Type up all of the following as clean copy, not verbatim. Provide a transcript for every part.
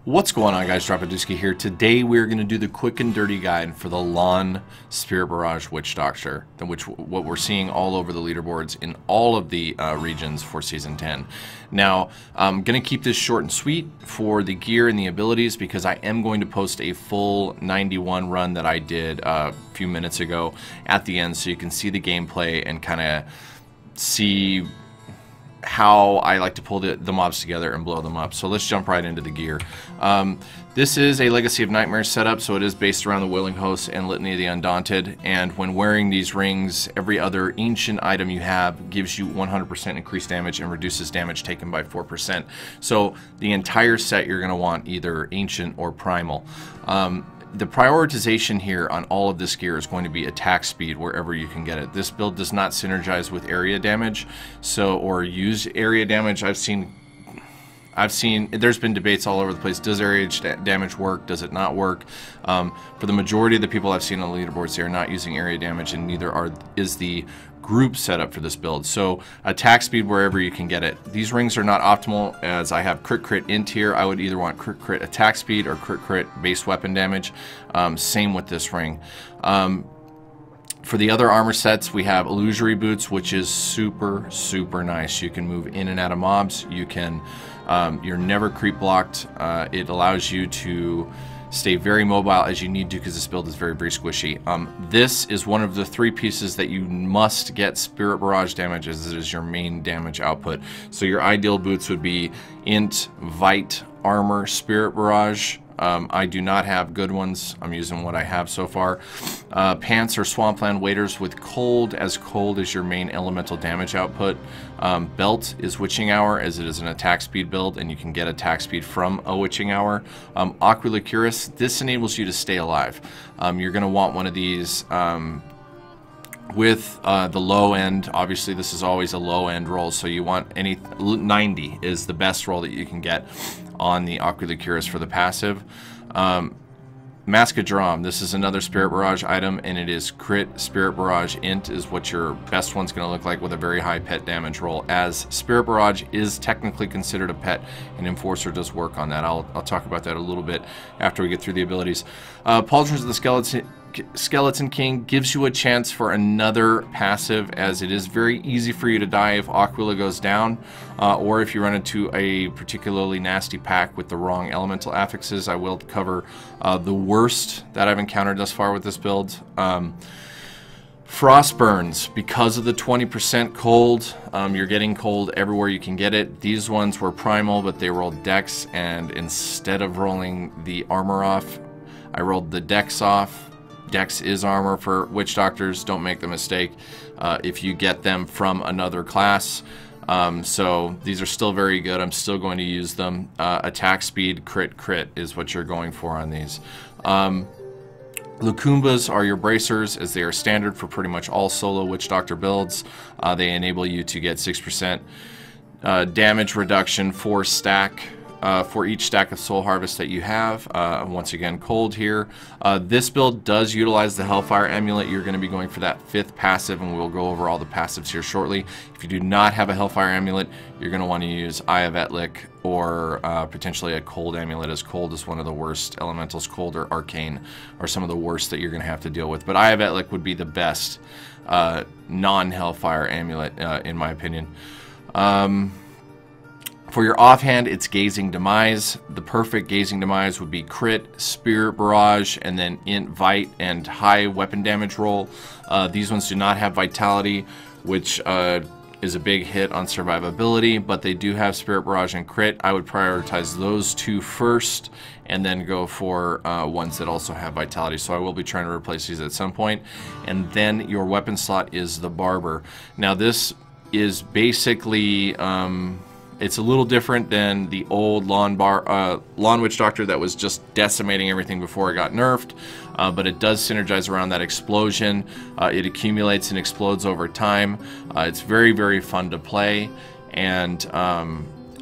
What's going on, guys? Dropaduski here. Today we're going to do the quick and dirty guide for the LoN Spirit Barrage Witch Doctor, what we're seeing all over the leaderboards in all of the regions for Season 10. Now, I'm going to keep this short and sweet for the gear and the abilities because I am going to post a full 91 run that I did a few minutes ago at the end so you can see the gameplay and kind of see how I like to pull the mobs together and blow them up. So let's jump right into the gear. This is a Legacy of Nightmares setup, so it is based around the Willing Host and Litany of the Undaunted, and when wearing these rings, every other ancient item you have gives you 100% increased damage and reduces damage taken by 4%. So the entire set you're going to want either ancient or primal. The prioritization here on all of this gear is going to be attack speed wherever you can get it. This build does not synergize with area damage, or use area damage. I've seen there's been debates all over the place. Does area damage work? Does it not work? For the majority of the people I've seen on the leaderboards, they are not using area damage, and neither is the group setup for this build. So attack speed wherever you can get it. These rings are not optimal, as I have crit int here. I would either want crit attack speed or crit base weapon damage. Same with this ring. For the other armor sets, we have illusory boots, which is super nice. You can move in and out of mobs. You can you're never creep blocked. It allows you to stay very mobile as you need to because this build is very squishy. This is one of the 3 pieces that you must get Spirit Barrage damage, as it is your main damage output. So your ideal boots would be Int, Vite, Armor, Spirit Barrage. I do not have good ones. I'm using what I have so far. Pants or Swampland Waders with cold as your main elemental damage output. Belt is Witching Hour, as it is an attack speed build, and you can get attack speed from a Witching Hour. Aquila Cuirass, this enables you to stay alive. You're going to want one of these with the low end. Obviously this is always a low end roll, so you want 90 is the best roll that you can get on the Aquila Cuirass for the passive. Mascadram, this is another Spirit Barrage item, and it is crit Spirit Barrage int is what your best one's going to look like with a very high pet damage roll, as Spirit Barrage is technically considered a pet, and Enforcer does work on that. I'll talk about that a little bit after we get through the abilities. Pauldrons of the Skeleton King gives you a chance for another passive, as it is very easy for you to die if Aquila goes down, or if you run into a particularly nasty pack with the wrong elemental affixes. I will cover the worst that I've encountered thus far with this build. Frostburns, because of the 20% cold, you're getting cold everywhere you can get it. These ones were primal, but they rolled dex, and instead of rolling the armor off, I rolled the dex off. Dex is armor for witch doctors. Don't make the mistake if you get them from another class. So these are still very good. I'm still going to use them. Attack speed, crit is what you're going for on these. Lukumbas are your bracers, as they are standard for pretty much all solo witch doctor builds. They enable you to get 6% damage reduction for each stack of Soul Harvest that you have. Once again, cold here. This build does utilize the Hellfire Amulet. You're going to be going for that 5th passive, and we'll go over all the passives here shortly. If you do not have a Hellfire Amulet, you're going to want to use Eye of Etlik, or potentially a Cold Amulet, as Cold is one of the worst elementals. Cold or Arcane are some of the worst that you're going to have to deal with. But Eye of Etlik would be the best non-Hellfire Amulet, in my opinion. For your offhand, it's Gazing Demise. The perfect Gazing Demise would be crit, Spirit Barrage, and then int, Vite, and high weapon damage roll. These ones do not have Vitality, which is a big hit on survivability, but they do have Spirit Barrage and crit. I would prioritize those 2 first, and then go for ones that also have Vitality. So I will be trying to replace these at some point. And then your weapon slot is the Barber. Now this is basically it's a little different than the old LoN Witch Doctor that was just decimating everything before it got nerfed, but it does synergize around that explosion. It accumulates and explodes over time. It's very fun to play, and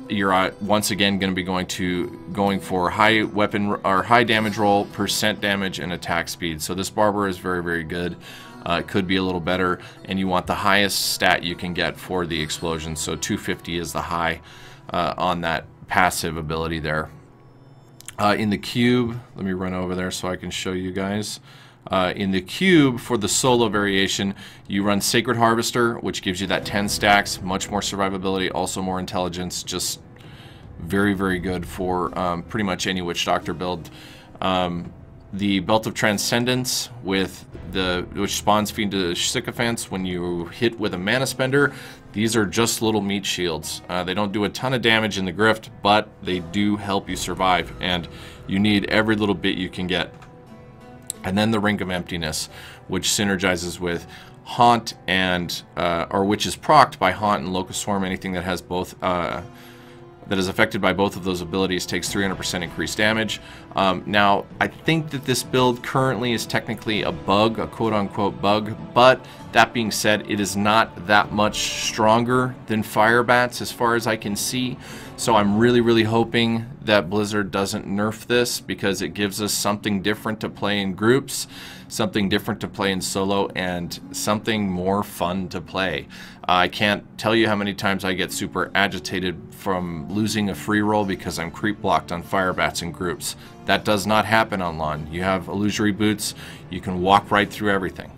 you're once again going to be going for high weapon or high damage roll, percent damage, and attack speed. So this Barber is very good. It could be a little better, and you want the highest stat you can get for the explosion. So 250 is the high on that passive ability there. In the cube, let me run over there so I can show you guys. In the cube, for the solo variation, you run Sacred Harvester, which gives you that 10 stacks, much more survivability, also more intelligence, just very, very good for pretty much any Witch Doctor build. The Belt of Transcendence, which spawns Fiend to Sycophants when you hit with a Mana Spender. These are just little meat shields. They don't do a ton of damage in the Grift, but they do help you survive, and you need every little bit you can get. And then the Ring of Emptiness, which synergizes with Haunt and, or which is procced by Haunt and Locust Swarm. Anything that has both, that is affected by both of those abilities takes 300% increased damage. Now, I think that this build currently is technically a bug, a quote-unquote bug, but that being said, it is not that much stronger than Fire Bats as far as I can see. So I'm really, really hoping that Blizzard doesn't nerf this, because it gives us something different to play in groups, something different to play in solo, and something more fun to play. I can't tell you how many times I get super agitated from losing a free roll because I'm creep blocked on Fire Bats in groups. That does not happen on LoN. You have illusory boots, you can walk right through everything.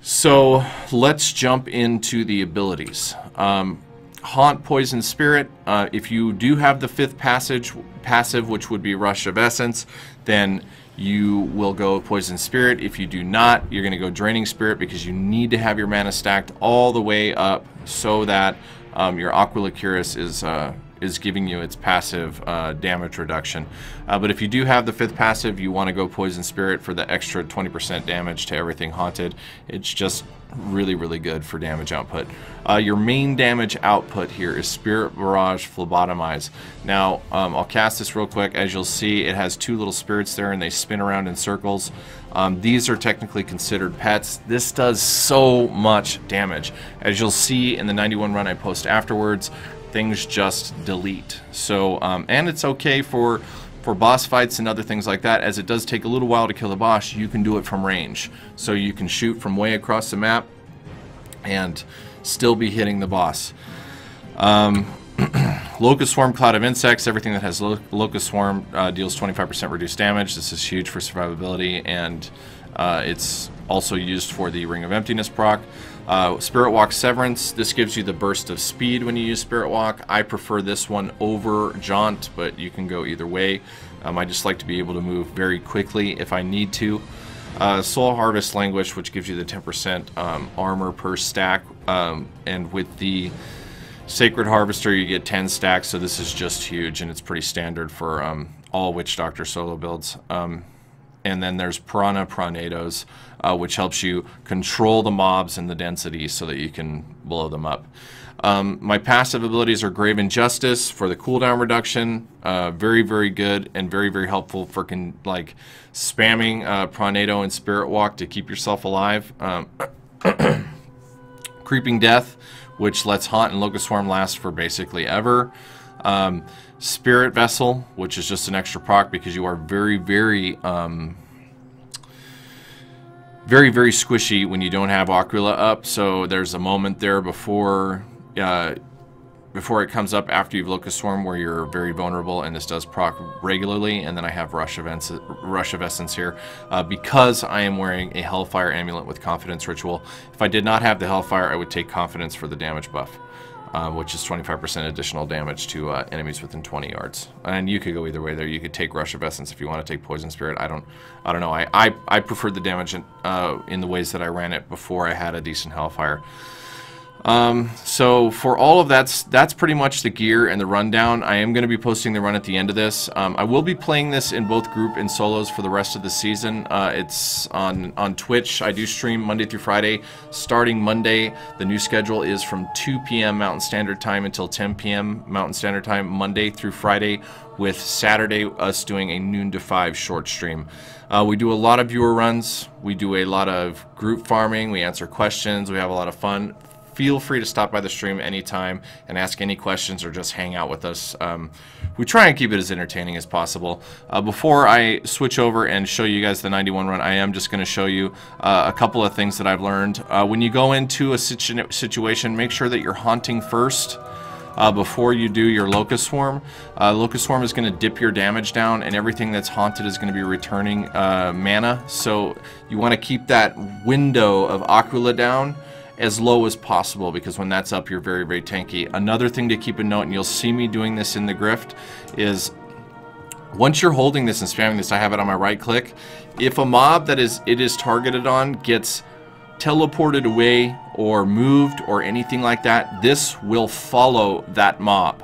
So let's jump into the abilities. Haunt, Poison Spirit. If you do have the 5th passive, which would be Rush of Essence, then you will go Poison Spirit. If you do not, you're going to go Draining Spirit, because you need to have your mana stacked all the way up so that your Aquila Cuirass is giving you its passive damage reduction. But if you do have the 5th passive, you want to go Poison Spirit for the extra 20% damage to everything haunted. It's just really, really good for damage output. Your main damage output here is Spirit Barrage, Phlebotomize. Now, I'll cast this real quick. As you'll see, it has 2 little spirits there, and they spin around in circles. These are technically considered pets. This does so much damage. As you'll see in the 91 run I post afterwards, things just delete. So, and it's okay for boss fights and other things like that, as it does take a little while to kill the boss. You can do it from range. So you can shoot from way across the map and still be hitting the boss. Locust Swarm, Cloud of Insects. Everything that has Locust Swarm deals 25% reduced damage. This is huge for survivability, and it's also used for the Ring of Emptiness proc. Spirit Walk Severance. This gives you the burst of speed when you use Spirit Walk. I prefer this one over Jaunt, but you can go either way. I just like to be able to move very quickly if I need to. Soul Harvest Languish, which gives you the 10% armor per stack, and with the Sacred Harvester you get 10 stacks, so this is just huge, and it's pretty standard for all Witch Doctor solo builds. And then there's Tornadoes, which helps you control the mobs and the density so that you can blow them up. My passive abilities are Grave Injustice for the cooldown reduction. Very, very good and very, very helpful for like spamming Tornado and Spirit Walk to keep yourself alive. Creeping Death, which lets Haunt and Locust Swarm last for basically ever. Spirit Vessel, which is just an extra proc because you are very, very, very squishy when you don't have Aquila up. So there's a moment there before it comes up after you've Locust Swarm where you're very vulnerable, and this does proc regularly. And then I have Rush of Essence here because I am wearing a Hellfire Amulet with Confidence Ritual. If I did not have the Hellfire, I would take Confidence for the damage buff. Which is 25% additional damage to enemies within 20 yards. And you could go either way there. You could take Rush of Essence if you want to take Poison Spirit. I don't know. I preferred the damage in the ways that I ran it before I had a decent Hellfire. So for all of that's pretty much the gear and the rundown. I am going to be posting the run at the end of this. I will be playing this in both group and solos for the rest of the season. It's on Twitch. I do stream Monday through Friday. Starting Monday, the new schedule is from 2 p.m. Mountain Standard Time until 10 p.m. Mountain Standard Time, Monday through Friday, with Saturday us doing a noon to 5 short stream. We do a lot of viewer runs. We do a lot of group farming. We answer questions. We have a lot of fun. Feel free to stop by the stream anytime and ask any questions or just hang out with us. We try and keep it as entertaining as possible. Before I switch over and show you guys the 91 run, I am just going to show you a couple of things that I've learned. When you go into a situation, make sure that you're haunting first. before you do your Locust Swarm. Locust Swarm is going to dip your damage down, and everything that's haunted is going to be returning mana. So you want to keep that window of Aquila down as low as possible, because when that's up, you're very, very tanky. Another thing to keep a note, and you'll see me doing this in the Grift, is once you're holding this and spamming this, I have it on my right click. If a mob that it is targeted on gets teleported away or moved or anything like that, this will follow that mob.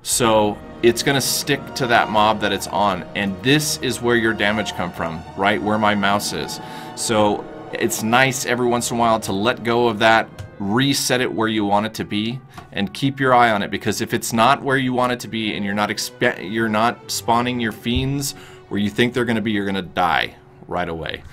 So it's going to stick to that mob that it's on, and this is where your damage come from, right where my mouse is. So it's nice every once in a while to let go of that, reset it where you want it to be, and keep your eye on it, because if it's not where you want it to be and you're not spawning your fiends where you think they're going to be, you're going to die right away.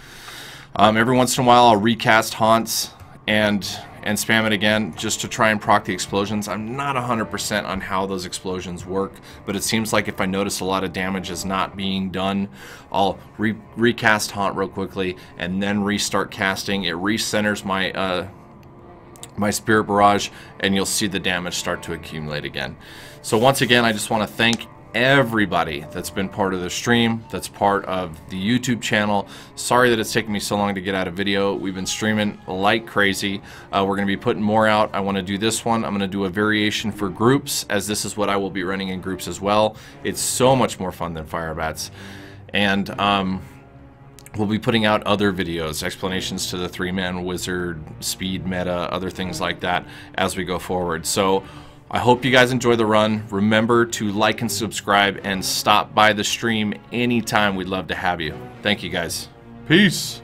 Every once in a while I'll recast haunts and spam it again just to try and proc the explosions. I'm not 100% on how those explosions work, but it seems like if I notice a lot of damage is not being done, I'll recast haunt real quickly and then restart casting. It recenters my my Spirit Barrage, and you'll see the damage start to accumulate again. So once again, I just want to thank everybody that's been part of the stream, that's part of the YouTube channel. Sorry that it's taken me so long to get out a video. We've been streaming like crazy. We're going to be putting more out. I want to do this one. I'm going to do a variation for groups, as this is what I will be running in groups as well. It's so much more fun than Firebats. And we'll be putting out other videos, explanations to the 3-man wizard, speed meta, other things like that as we go forward. So I hope you guys enjoy the run. Remember to like and subscribe and stop by the stream anytime. We'd love to have you. Thank you guys. Peace.